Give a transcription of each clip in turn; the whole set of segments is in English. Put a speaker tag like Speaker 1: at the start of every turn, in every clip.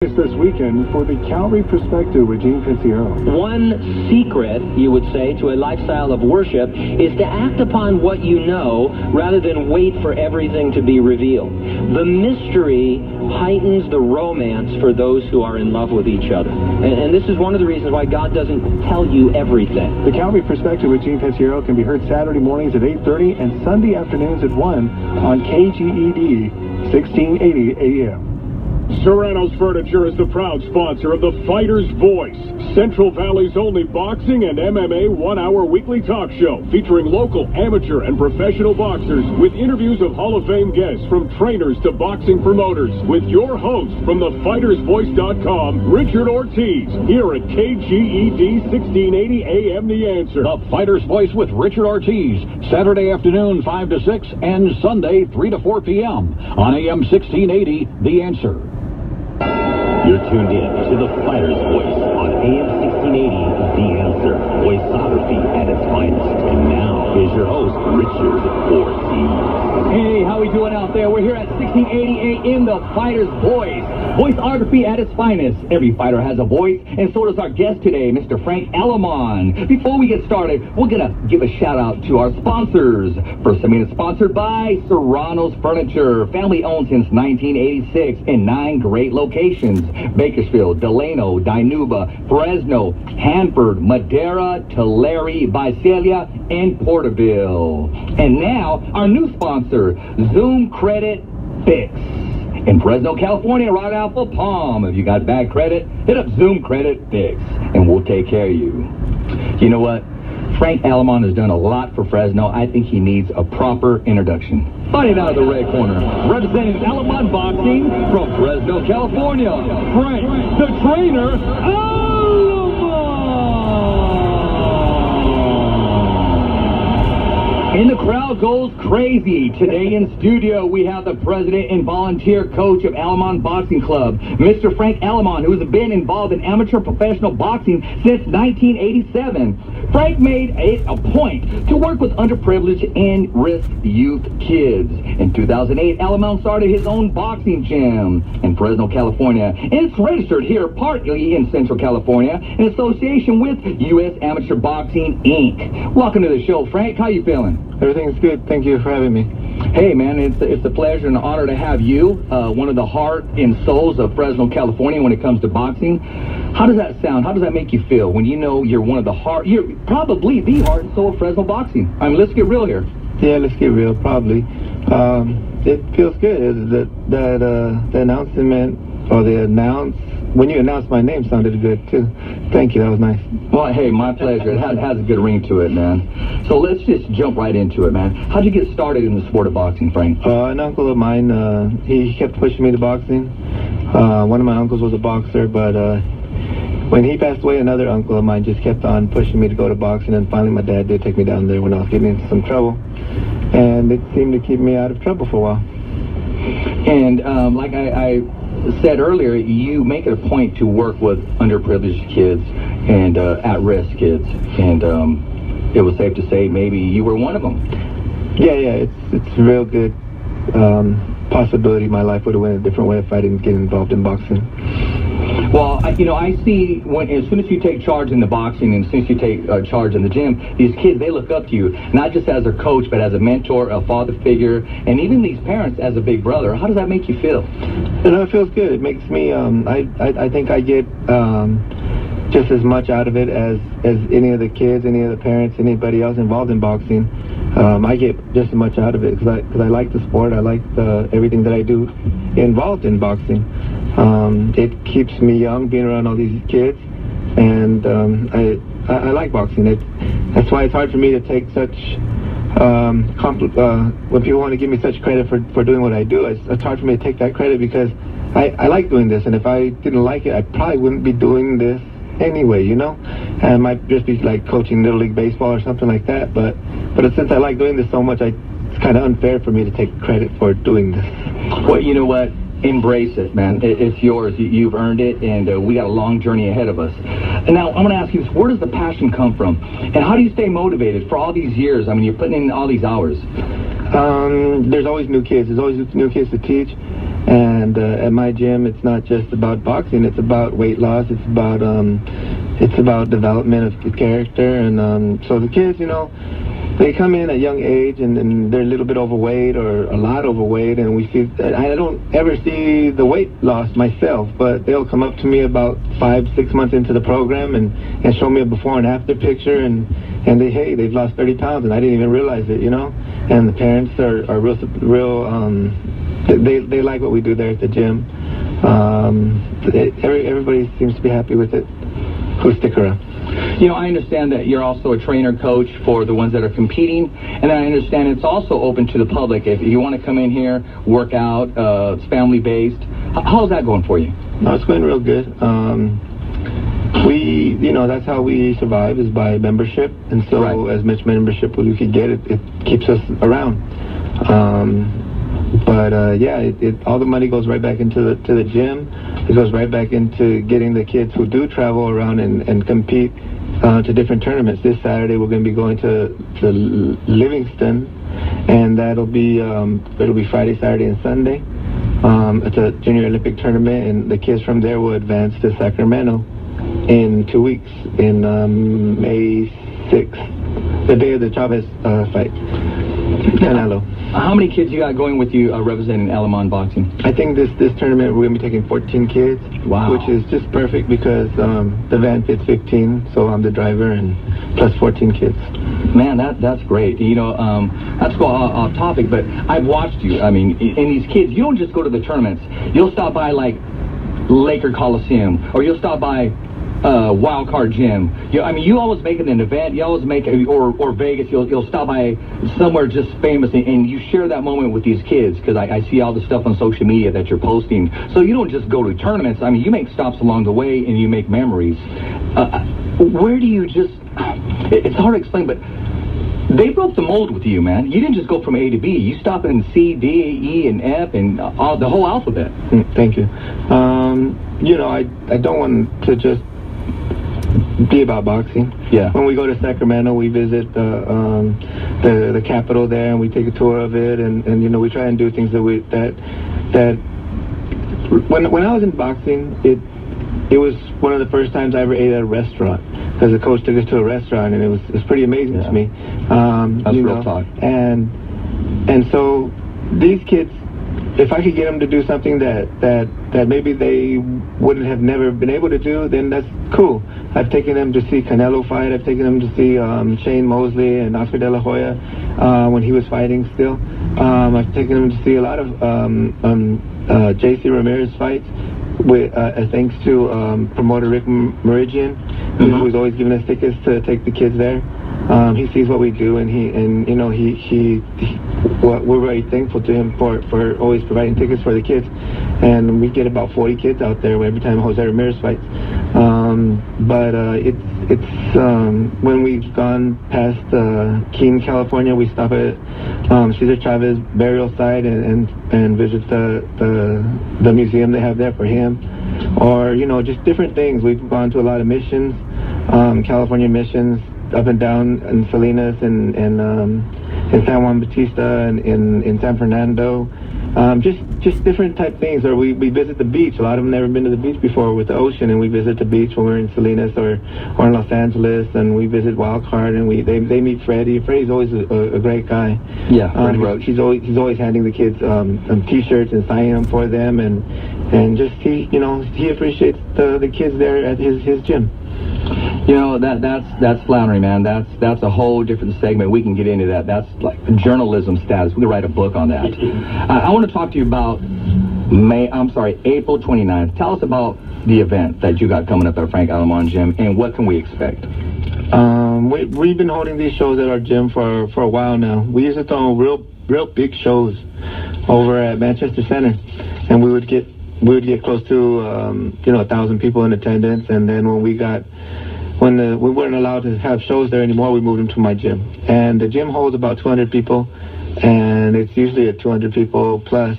Speaker 1: This weekend for the Calvary Perspective with Gene Pizzero.
Speaker 2: One secret, you would say, to a lifestyle of worship is to act upon what you know rather than wait for everything to be revealed. The mystery heightens the romance for those who are in love with each other. And this is one of the reasons why God doesn't tell you everything.
Speaker 1: The Calvary Perspective with Gene Pizzero can be heard Saturday mornings at 8:30 and Sunday afternoons at 1 on KGED 1680 AM.
Speaker 3: Serrano's Furniture is the proud sponsor of the Fighter's Voice, Central Valley's only boxing and MMA one-hour weekly talk show featuring local, amateur, and professional boxers with interviews of Hall of Fame guests from trainers to boxing promoters with your host from thefightersvoice.com, Richard Ortiz, here at KGED 1680 AM The Answer.
Speaker 4: The Fighter's Voice with Richard Ortiz, Saturday afternoon 5 to 6 and Sunday 3 to 4 p.m. on AM 1680 The Answer.
Speaker 5: You're tuned in to the Fighter's Voice on AM 1680, The Answer, voiceography at its finest. And now, here's your host, Richard Ortiz.
Speaker 6: Hey, how we doing out there? We're here at 1680 AM, The Fighter's Voice, voiceography at its finest. Every fighter has a voice, and so does our guest today, Mr. w.Aleman. Before we get started, we're going to give a shout-out to our sponsors. First segment is sponsored by Serrano's Furniture, family-owned since 1986 in 9 great locations: Bakersfield, Delano, Dinuba, Fresno, Hanford, Madera, Tulare, Visalia, and Porterville. And now, our new sponsor, Zoom Credit Fix. In Fresno, California, right out for Palm. If you got bad credit, hit up Zoom Credit Fix, and we'll take care of you. You know what? w.Aleman has done a lot for Fresno. I think he needs a proper introduction. Fighting out of the red corner, representing w.AlemanBoxing from Fresno, California, Frank, the trainer, Aleman! And the crowd goes crazy. Today in studio, we have the president and volunteer coach of Aleman Boxing Club, Mr. Frank Aleman, who has been involved in amateur professional boxing since 1987. Frank made it a point to work with underprivileged and risk youth kids. In 2008, Aleman started his own boxing gym in Fresno, California. And it's registered here partly in Central California in association with U.S. Amateur Boxing, Inc. Welcome to the show, Frank. How you feeling?
Speaker 1: Everything's good. Thank you for having me.
Speaker 6: Hey, man, it's a pleasure and an honor to have you, one of the heart and souls of Fresno, California when it comes to boxing. How does that sound? How does that make you feel when you know you're one of the heart, you're probably the heart and soul of Fresno boxing? I mean, let's get real here.
Speaker 1: Yeah, let's get real, probably. It feels good. The announcement, or when you announced my name, sounded good, too. Thank you, that was nice.
Speaker 6: Well, hey, my pleasure. It has a good ring to it, man. So let's just jump right into it, man. How'd you get started in the sport of boxing, Frank?
Speaker 1: An uncle of mine, he kept pushing me to boxing. One of my uncles was a boxer, but when he passed away, another uncle of mine just kept on pushing me to go to boxing, and finally my dad did take me down there when I was getting into some trouble, and it seemed to keep me out of trouble for a while.
Speaker 6: And like I said earlier, you make it a point to work with underprivileged kids and at-risk kids, and it was safe to say maybe you were one of them.
Speaker 1: Yeah, it's a real good possibility my life would have went a different way if I didn't get involved in boxing.
Speaker 6: Well, I see as soon as you take charge in the boxing and as soon as you take charge in the gym, these kids, they look up to you, not just as a coach, but as a mentor, a father figure, and even these parents as a big brother. How does that make you feel?
Speaker 1: You know, it feels good. It makes me, I think I get just as much out of it as any of the kids, any of the parents, anybody else involved in boxing. I get just as much out of it because I like the sport. I like everything that I do involved in boxing. It keeps me young being around all these kids, and I like boxing. That's why it's hard for me to take such when people want to give me such credit for doing what I do. It's hard for me to take that credit because I like doing this, and if I didn't like it, I probably wouldn't be doing this anyway, you know. And I might just be like coaching Little League Baseball or something like that, but since I like doing this so much, it's kind of unfair for me to take credit for doing this.
Speaker 6: Well, you know what? Embrace it, man. It's yours. You've earned it, and we got a long journey ahead of us. And now I'm going to ask you this: where does the passion come from, and how do you stay motivated for all these years? I mean, you're putting in all these hours.
Speaker 1: There's always new kids. There's always new kids to teach, And at my gym, it's not just about boxing. It's about weight loss. It's about development of character. And so the kids, you know, they come in at a young age and they're a little bit overweight or a lot overweight, and we see. I don't ever see the weight loss myself, but they'll come up to me about 5-6 months into the program and show me a before and after picture, and they've lost 30 pounds, and I didn't even realize it, you know. And the parents are real. They like what we do there at the gym. Everybody seems to be happy with it who stick around.
Speaker 6: You know, I understand that you're also a trainer coach for the ones that are competing, and I understand it's also open to the public. If you want to come in here, work out, it's family-based. How's that going for you?
Speaker 1: No, it's going real good. You know, that's how we survive, is by membership, and so
Speaker 6: Right.
Speaker 1: as much membership as we could get, it keeps us around. All the money goes right back into the gym. It goes right back into getting the kids who do travel around and compete to different tournaments. This Saturday we're going to be going to Livingston, and it'll be Friday, Saturday, and Sunday. It's a junior Olympic tournament, and the kids from there will advance to Sacramento in 2 weeks, in May 6th, the day of the Chavez fight. Canelo.
Speaker 6: How many kids you got going with you representing Aleman Boxing?
Speaker 1: I think this tournament we're going to be taking 14 kids.
Speaker 6: Wow.
Speaker 1: Which is just perfect because the van fits 15, so I'm the driver, and plus 14 kids.
Speaker 6: Man, that's great. You know, let's go off topic, but I've watched you. I mean, and these kids, you don't just go to the tournaments. You'll stop by like Laker Coliseum, or you'll stop by Wild Card Gym. You always make it an event. You always make it, or Vegas. You'll stop by somewhere just famous, and you share that moment with these kids, because I see all the stuff on social media that you're posting. So you don't just go to tournaments. I mean, you make stops along the way, and you make memories. Where do you just? It's hard to explain, but they broke the mold with you, man. You didn't just go from A to B. You stopped in C, D, E, and F, and the whole alphabet.
Speaker 1: Thank you. You know, I don't want to just be about boxing.
Speaker 6: Yeah.
Speaker 1: When we go to Sacramento, we visit the capital there, and we take a tour of it, and you know, we try and do things that when I was in boxing, it was one of the first times I ever ate at a restaurant, because the coach took us to a restaurant, and it was pretty amazing to me.
Speaker 6: That's real talk.
Speaker 1: And so these kids, if I could get them to do something that maybe they wouldn't have never been able to do, then that's cool. I've taken them to see Canelo fight. I've taken them to see Shane Mosley and Oscar De La Hoya when he was fighting still. I've taken them to see a lot of J.C. Ramirez fights, with thanks to promoter Rick Meridian, who's always giving us tickets to take the kids there. He sees what we do, and we're very thankful to him for always providing tickets for the kids. And we get about 40 kids out there every time Jose Ramirez fights. When we've gone past Keene, California, we stop at Cesar Chavez burial site and visit the museum they have there for him, or you know, just different things. We've gone to a lot of missions, California missions, up and down in Salinas and in San Juan Bautista and in San Fernando. Just different type things. Or we visit the beach. A lot of them never been to the beach before with the ocean, and we visit the beach when we're in Salinas or in Los Angeles, and we visit Wild Card, and they meet Freddie. Freddie's always a great guy.
Speaker 6: Yeah, Freddie Roach.
Speaker 1: He's always handing the kids T-shirts and signing them for them, and just he appreciates the kids there at his gym.
Speaker 6: You know, that's floundering, man. That's a whole different segment. We can get into that. That's like journalism status. We can write a book on that. I want to talk to you about April 29th. Tell us about the event that you got coming up at Frank Aleman Gym, and what can we expect?
Speaker 1: We've been holding these shows at our gym for a while now. We used to throw real big shows over at Manchester Center, and we would get close to 1,000 people in attendance. And then when we weren't allowed to have shows there anymore, we moved them to my gym. And the gym holds about 200 people, and it's usually at 200 people plus.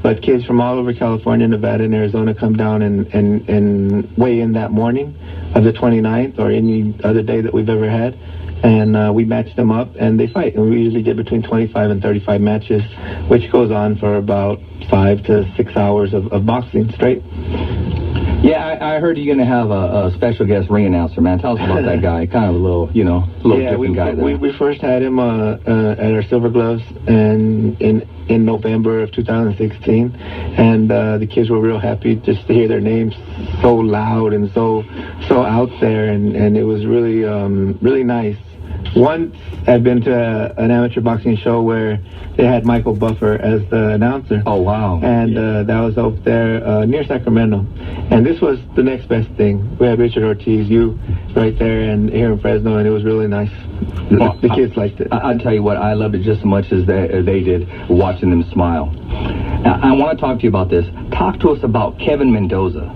Speaker 1: But kids from all over California, Nevada, and Arizona come down and weigh in that morning. the 29th or any other day that we've ever had. And we match them up, and they fight. And we usually get between 25 and 35 matches, which goes on for about 5 to 6 hours of boxing straight.
Speaker 6: Yeah, I heard you're going to have a special guest ring announcer, man. Tell us about that guy. Kind of a little, different guy there.
Speaker 1: We first had him at our Silver Gloves and in November of 2016, and the kids were real happy just to hear their names so loud and so out there, and it was really really nice. Once I've been to an amateur boxing show where they had Michael Buffer as the announcer.
Speaker 6: Oh, wow.
Speaker 1: And that was over there near Sacramento. And this was the next best thing. We had Richard Ortiz, you right there, and here in Fresno, and it was really nice. The kids liked it.
Speaker 6: I'll tell you what, I loved it just as much as they did, watching them smile. Now, I want to talk to you about this. Talk to us about Kevin Mendoza,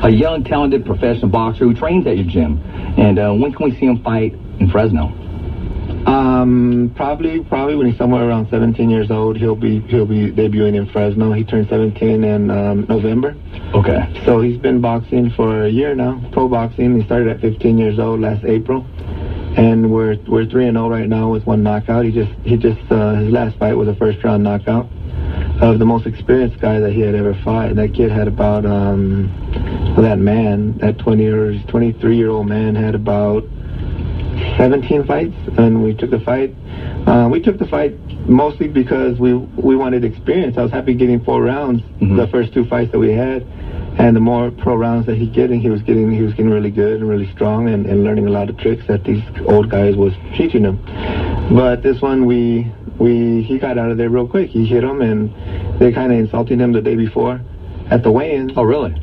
Speaker 6: a young, talented professional boxer who trains at your gym. And when can we see him fight in Fresno?
Speaker 1: Probably when he's somewhere around 17 years old, he'll be debuting in Fresno. He turned 17 in November.
Speaker 6: Okay.
Speaker 1: So he's been boxing for a year now, pro boxing. He started at 15 years old last April, and we're 3-0 right now with 1 knockout. He just his last fight was a first round knockout of the most experienced guy that he had ever fought. That kid had about that 23-year-old man had about 17 fights, and we took the fight. We took the fight mostly because we wanted experience. I was happy getting 4 rounds, the first 2 fights that we had, and the more pro rounds that he was getting really good and really strong, and learning a lot of tricks that these old guys was teaching him. But this one, he got out of there real quick. He hit him, and they kind of insulted him the day before at the weigh-ins.
Speaker 6: Oh, really?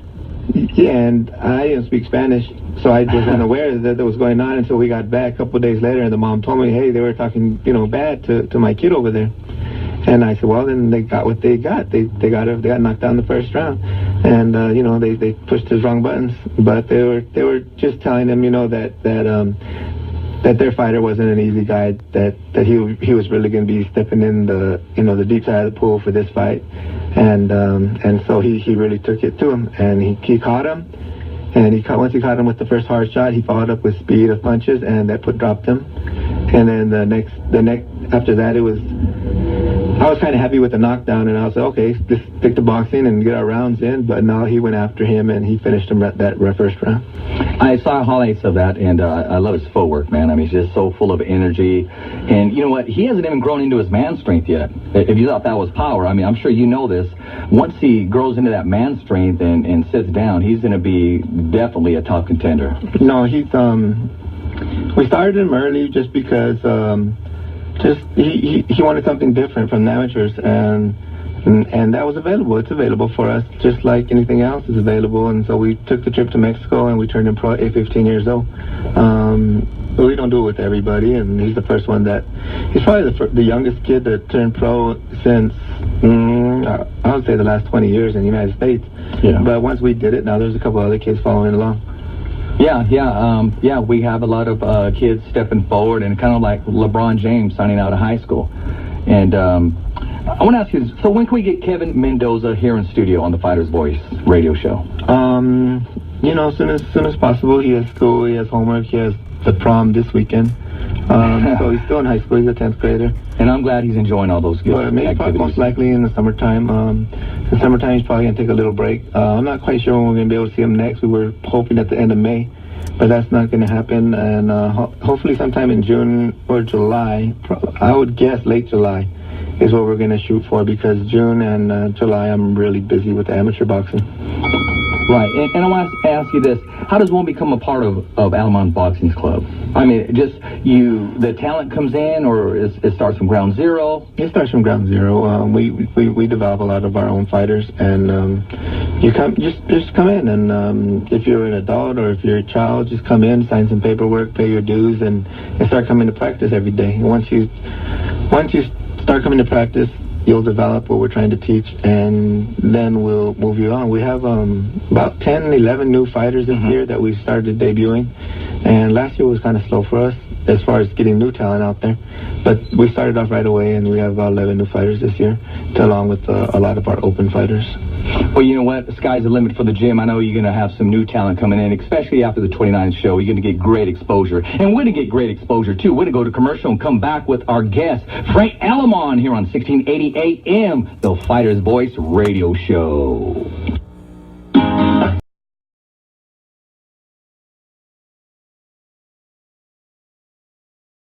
Speaker 1: Yeah, and I didn't speak Spanish, so I wasn't aware that was going on until we got back a couple of days later, and the mom told me, hey, they were talking, bad to my kid over there. And I said, well, then they got what they got. They got knocked down the first round, and they pushed his wrong buttons. But they were just telling him, that their fighter wasn't an easy guy. That he was really going to be stepping in the deep side of the pool for this fight, and so he really took it to him, and he caught him. And once he caught him with the first hard shot, he followed up with speed of punches, and that dropped him. And then the next after that, I was kind of happy with the knockdown, and I was like, okay, just stick to boxing and get our rounds in. But no, he went after him, and he finished him at that first round.
Speaker 6: I saw highlights of that, and I love his footwork, man. I mean, he's just so full of energy. And you know what? He hasn't even grown into his man strength yet. If you thought that was power, I mean, I'm sure you know this. Once he grows into that man strength and sits down, he's going to be definitely a top contender.
Speaker 1: No, he's we started him early just because he wanted something different from the amateurs, and that was available. It's available for us, just like anything else is available. And so we took the trip to Mexico, and we turned him pro at 15 years old. But we don't do it with everybody, and he's the first one he's probably the youngest kid that turned pro since, I would say, the last 20 years in the United States.
Speaker 6: Yeah.
Speaker 1: But once we did it, now there's a couple other kids following along.
Speaker 6: Yeah, we have a lot of kids stepping forward, and kind of like LeBron James signing out of high school. And I want to ask you, so when can we get Kevin Mendoza here in studio on the Fighter's Voice radio show?
Speaker 1: As soon as possible. He has school, he has homework, he has the prom this weekend. So he's still in high school. He's a 10th grader.
Speaker 6: And I'm glad he's enjoying all those good activities.
Speaker 1: Most likely in the summertime. In the summertime, he's probably going to take a little break. I'm not quite sure when we're going to be able to see him next. We were hoping at the end of May, but that's not going to happen. And hopefully sometime in June or July, I would guess late July, is what we're going to shoot for, because June and July I'm really busy with amateur boxing.
Speaker 6: Right, and I want to ask you this. How does one become a part of w.Aleman Boxing Club? I mean, just the talent comes in, or it starts from ground zero?
Speaker 1: It starts from ground zero. We develop a lot of our own fighters, and you just come in, and if you're an adult or if you're a child, just come in, sign some paperwork, pay your dues, and start coming to practice every day. Once you start coming to practice, you'll develop what we're trying to teach, and then we'll move you on. We have about 10, 11 new fighters this year that we started debuting, and last year was kind of slow for us as far as getting new talent out there. But we started off right away, and we have about 11 new fighters this year, along with a lot of our open fighters.
Speaker 6: Well, you know what? The sky's the limit for the gym. I know you're going to have some new talent coming in, especially after the 29th show. You're going to get great exposure. And we're going to get great exposure, too. We're going to go to commercial and come back with our guest, Frank Aleman, here on 1680 AM, the Fighter's Voice radio show.